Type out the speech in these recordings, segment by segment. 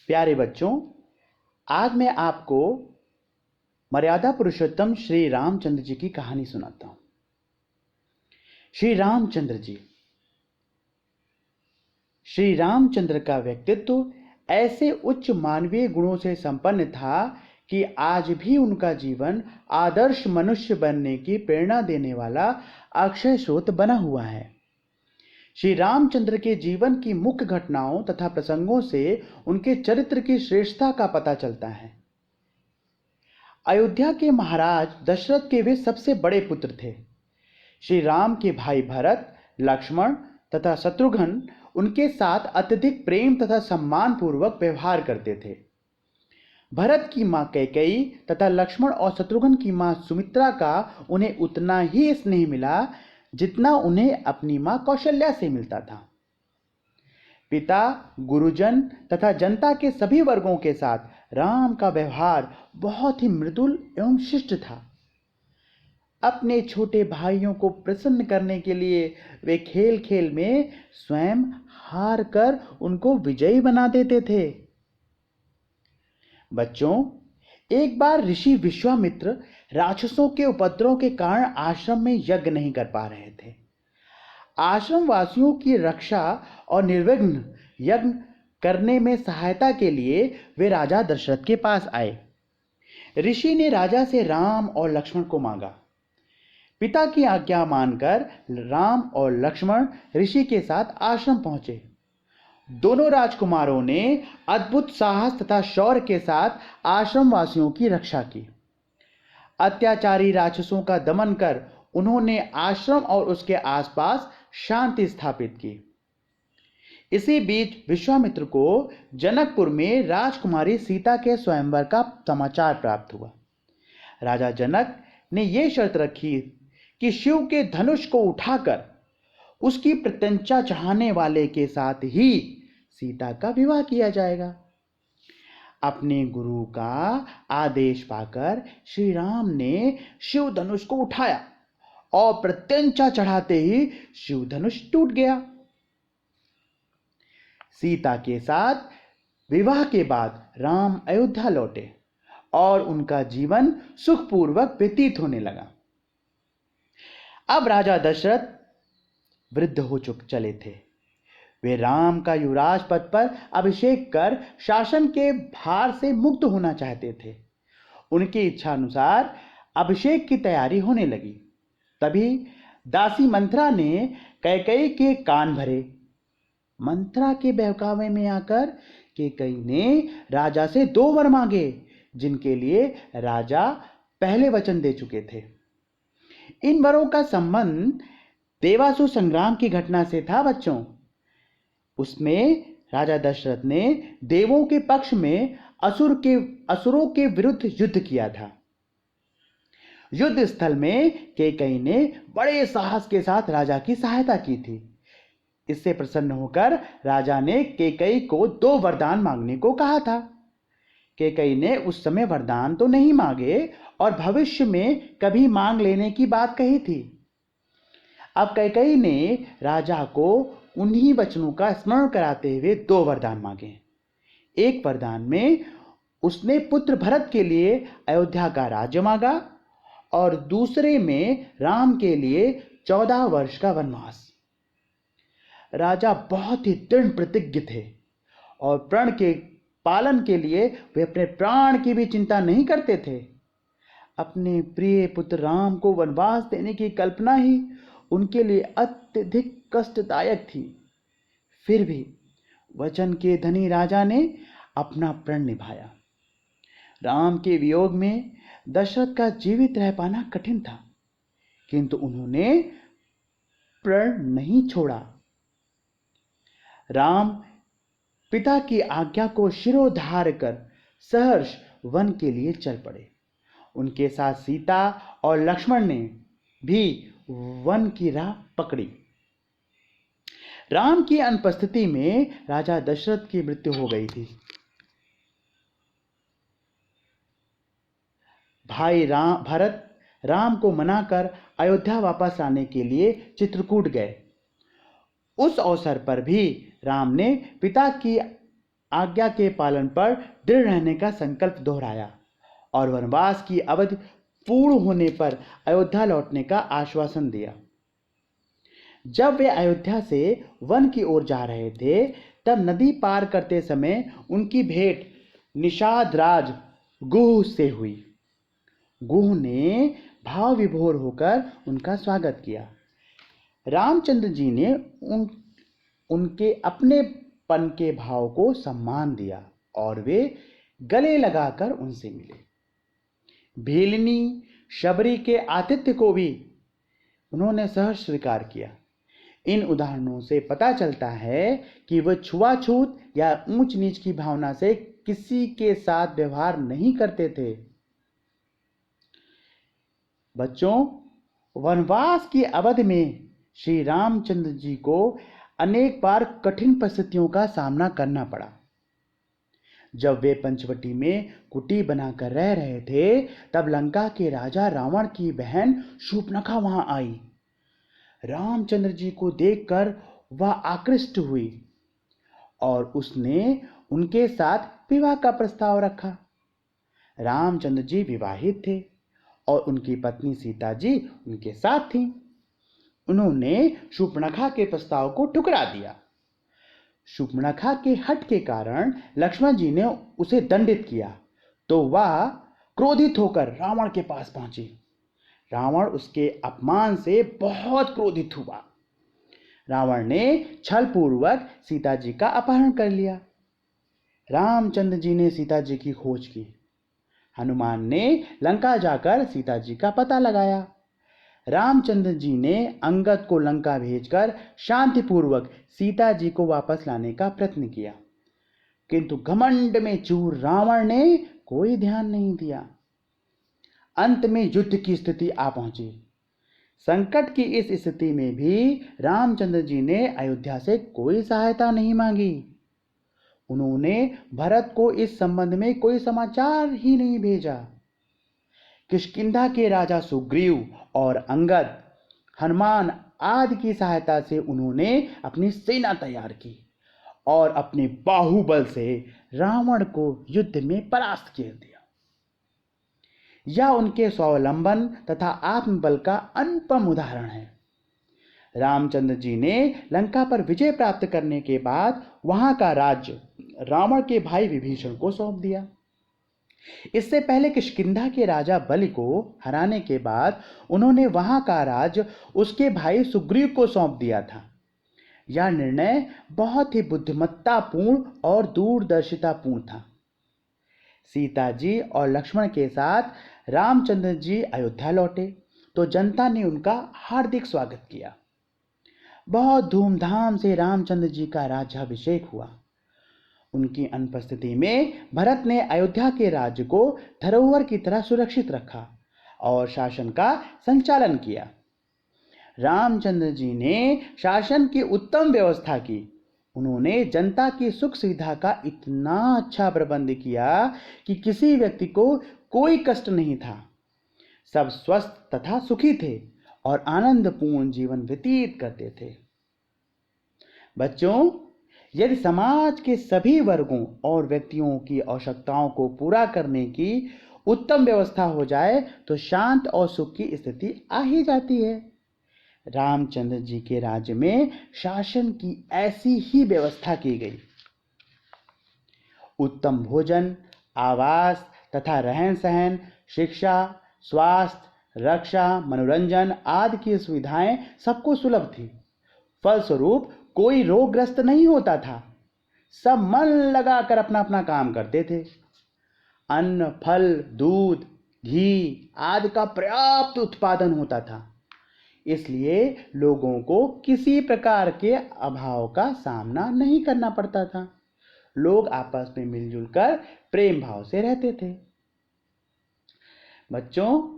प्यारे बच्चों, आज मैं आपको मर्यादा पुरुषोत्तम श्री रामचंद्र जी की कहानी सुनाता हूं। श्री रामचंद्र का व्यक्तित्व ऐसे उच्च मानवीय गुणों से संपन्न था कि आज भी उनका जीवन आदर्श मनुष्य बनने की प्रेरणा देने वाला अक्षय स्रोत बना हुआ है। श्री रामचंद्र के जीवन की मुख्य घटनाओं तथा प्रसंगों से उनके चरित्र की श्रेष्ठता का पता चलता है। अयोध्या के महाराज दशरथ के वे सबसे बड़े पुत्र थे। श्री राम के भाई भरत, लक्ष्मण तथा शत्रुघ्न उनके साथ अत्यधिक प्रेम तथा सम्मान पूर्वक व्यवहार करते थे। भरत की मां कैकेयी तथा लक्ष्मण और शत्रुघ्न की मां सुमित्रा का उन्हें उतना ही स्नेह मिला जितना उन्हें अपनी मां कौशल्या से मिलता था। पिता, गुरुजन तथा जनता के सभी वर्गों के साथ राम का व्यवहार बहुत ही मृदुल एवं शिष्ट था। अपने छोटे भाइयों को प्रसन्न करने के लिए वे खेल खेल में स्वयं हार कर उनको विजयी बना देते थे। बच्चों, एक बार ऋषि विश्वामित्र राक्षसों के उपद्रव के कारण आश्रम में यज्ञ नहीं कर पा रहे थे। आश्रम वासियों की रक्षा और निर्विघ्न यज्ञ करने में सहायता के लिए वे राजा दशरथ के पास आए। ऋषि ने राजा से राम और लक्ष्मण को मांगा। पिता की आज्ञा मानकर राम और लक्ष्मण ऋषि के साथ आश्रम पहुंचे। दोनों राजकुमारों ने अद्भुत साहस तथा शौर्य के साथ आश्रम वासियों की रक्षा की। अत्याचारी राक्षसों का दमन कर उन्होंने आश्रम और उसके आसपास शांति स्थापित की। इसी बीच विश्वामित्र को जनकपुर में राजकुमारी सीता के स्वयंवर का समाचार प्राप्त हुआ। राजा जनक ने यह शर्त रखी कि शिव के धनुष को उठाकर उसकी प्रत्यंचा चाहने वाले के साथ ही सीता का विवाह किया जाएगा। अपने गुरु का आदेश पाकर श्री राम ने शिव धनुष को उठाया और प्रत्यंचा चढ़ाते ही शिव धनुष टूट गया। सीता के साथ विवाह के बाद राम अयोध्या लौटे और उनका जीवन सुखपूर्वक व्यतीत होने लगा। अब राजा दशरथ वृद्ध हो चले थे। वे राम का युवराज पद पर अभिषेक कर शासन के भार से मुक्त होना चाहते थे। उनकी इच्छा अनुसार अभिषेक की तैयारी होने लगी। तभी दासी मंथरा ने कैकेयी के कान भरे। मंथरा के बहकावे में आकर कैकेयी ने राजा से 2 वर मांगे, जिनके लिए राजा पहले वचन दे चुके थे। इन वरों का संबंध देवासुर संग्राम की घटना से था। बच्चों, उसमें राजा दशरथ ने देवों के पक्ष में असुरों के विरुद्ध युद्ध किया था। युद्ध स्थल में कैकेयी ने बड़े साहस के साथ राजा की सहायता की थी। इससे प्रसन्न होकर राजा ने कैकेयी को 2 वरदान मांगने को कहा था। कैकेयी ने उस समय वरदान तो नहीं मांगे और भविष्य में कभी मांग लेने की बात कही थी। अब कैकेयी ने राजा को उन्हीं वचनों का स्मरण कराते हुए 2 वरदान मांगे। एक वरदान में उसने पुत्र भरत के लिए अयोध्या का राज्य मांगा और दूसरे में राम के लिए 14 वर्ष का वनवास। राजा बहुत ही दृढ़ प्रतिज्ञ थे और प्रण के पालन के लिए वे अपने प्राण की भी चिंता नहीं करते थे। अपने प्रिय पुत्र राम को वनवास देने की कल्पना ही उनके लिए अत्यधिक कष्टदायक थी। फिर भी वचन के धनी राजा ने अपना प्रण निभाया। राम के वियोग में दशरथ का जीवित रह पाना कठिन था, किंतु उन्होंने प्रण नहीं छोड़ा। राम पिता की आज्ञा को शिरोधार्य कर सहर्ष वन के लिए चल पड़े। उनके साथ सीता और लक्ष्मण ने भी वन की राह पकड़ी। राम की अनुपस्थिति में राजा दशरथ की मृत्यु हो गई थी। भाई भरत राम को मनाकर अयोध्या वापस आने के लिए चित्रकूट गए। उस अवसर पर भी राम ने पिता की आज्ञा के पालन पर दृढ़ रहने का संकल्प दोहराया और वनवास की अवधि पूर्ण होने पर अयोध्या लौटने का आश्वासन दिया। जब वे अयोध्या से वन की ओर जा रहे थे, तब नदी पार करते समय उनकी भेंट निषाद राज गुह से हुई। गुह ने भाव विभोर होकर उनका स्वागत किया। रामचंद्र जी ने उनके अपनेपन के भाव को सम्मान दिया और वे गले लगाकर उनसे मिले। भीलनी शबरी के आतिथ्य को भी उन्होंने सहर्ष स्वीकार किया। इन उदाहरणों से पता चलता है कि वह छुआछूत या ऊंच नीच की भावना से किसी के साथ व्यवहार नहीं करते थे। बच्चों, वनवास की अवधि में श्री रामचंद्र जी को अनेक बार कठिन परिस्थितियों का सामना करना पड़ा। जब वे पंचवटी में कुटी बनाकर रह रहे थे, तब लंका के राजा रावण की बहन शूर्पणखा वहां आई। रामचंद्र जी को देखकर वह आकृष्ट हुई और उसने उनके साथ विवाह का प्रस्ताव रखा। रामचंद्र जी विवाहित थे और उनकी पत्नी सीता जी उनके साथ थीं। उन्होंने शूर्पणखा के प्रस्ताव को ठुकरा दिया। शूर्पणखा के हठ के कारण लक्ष्मण जी ने उसे दंडित किया, तो वह क्रोधित होकर रावण के पास पहुंची। रावण उसके अपमान से बहुत क्रोधित हुआ। रावण ने छल पूर्वक सीता जी का अपहरण कर लिया। रामचंद्र जी ने सीता जी की खोज की। हनुमान ने लंका जाकर सीता जी का पता लगाया। रामचंद्र जी ने अंगद को लंका भेजकर शांतिपूर्वक सीता जी को वापस लाने का प्रयत्न किया, किंतु घमंड में चूर रावण ने कोई ध्यान नहीं दिया। अंत में युद्ध की स्थिति आ पहुंची। संकट की इस स्थिति में भी रामचंद्र जी ने अयोध्या से कोई सहायता नहीं मांगी। उन्होंने भरत को इस संबंध में कोई समाचार ही नहीं भेजा। किष्किंधा के राजा सुग्रीव और अंगद, हनुमान आदि की सहायता से उन्होंने अपनी सेना तैयार की और अपने बाहुबल से रावण को युद्ध में परास्त कर दिया। यह उनके स्वावलंबन तथा आत्मबल का अनुपम उदाहरण है। रामचंद्र जी ने लंका पर विजय प्राप्त करने के बाद वहां का राज्य रावण के भाई विभीषण को सौंप दिया। इससे पहले किष्किंधा के राजा बलि को हराने के बाद उन्होंने वहां का राज्य उसके भाई सुग्रीव को सौंप दिया था। यह निर्णय बहुत ही बुद्धिमत्तापूर्ण और दूरदर्शितापूर्ण था। सीता जी और लक्ष्मण के साथ रामचंद्र जी अयोध्या लौटे तो जनता ने उनका हार्दिक स्वागत किया। बहुत धूमधाम से रामचंद्र जी का राज्याभिषेक हुआ। उनकी अनुपस्थिति में भरत ने अयोध्या के राज्य को धरोहर की तरह सुरक्षित रखा और शासन का संचालन किया। रामचंद्र जी ने शासन की उत्तम व्यवस्था की। उन्होंने जनता की सुख सुविधा का इतना अच्छा प्रबंध किया कि किसी व्यक्ति को कोई कष्ट नहीं था। सब स्वस्थ तथा सुखी थे और आनंदपूर्ण जीवन व्यतीत करते थे। बच्चों, यदि समाज के सभी वर्गों और व्यक्तियों की आवश्यकताओं को पूरा करने की उत्तम व्यवस्था हो जाए तो शांत और सुख की स्थिति आ ही जाती है। रामचंद्र जी के राज्य में शासन की ऐसी ही व्यवस्था की गई। उत्तम भोजन, आवास तथा रहन सहन, शिक्षा, स्वास्थ्य, रक्षा, मनोरंजन आदि की सुविधाएं सबको सुलभ थी। फलस्वरूप कोई रोगग्रस्त नहीं होता था। सब मन लगाकर अपना अपना काम करते थे। अन्न, फल, दूध, घी आदि का पर्याप्त उत्पादन होता था। इसलिए लोगों को किसी प्रकार के अभाव का सामना नहीं करना पड़ता था। लोग आपस में मिलजुल कर प्रेम भाव से रहते थे। बच्चों,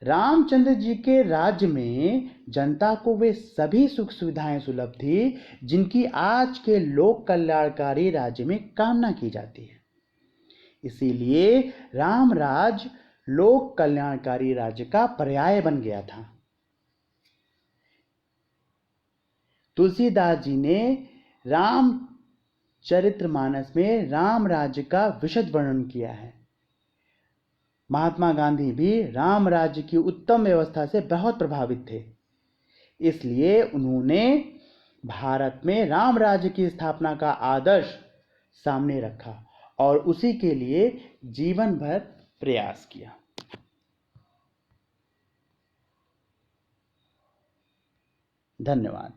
रामचंद्र जी के राज्य में जनता को वे सभी सुख सुविधाएं सुलभ थी जिनकी आज के लोक कल्याणकारी राज्य में कामना की जाती है। इसीलिए राम राज्य लोक कल्याणकारी राज्य का पर्याय बन गया था। तुलसीदास जी ने राम चरित्रमानस में राम राज्य का विशद वर्णन किया है। महात्मा गांधी भी राम राज्य की उत्तम व्यवस्था से बहुत प्रभावित थे, इसलिए उन्होंने भारत में राम राज्य की स्थापना का आदर्श सामने रखा और उसी के लिए जीवन भर प्रयास किया। धन्यवाद।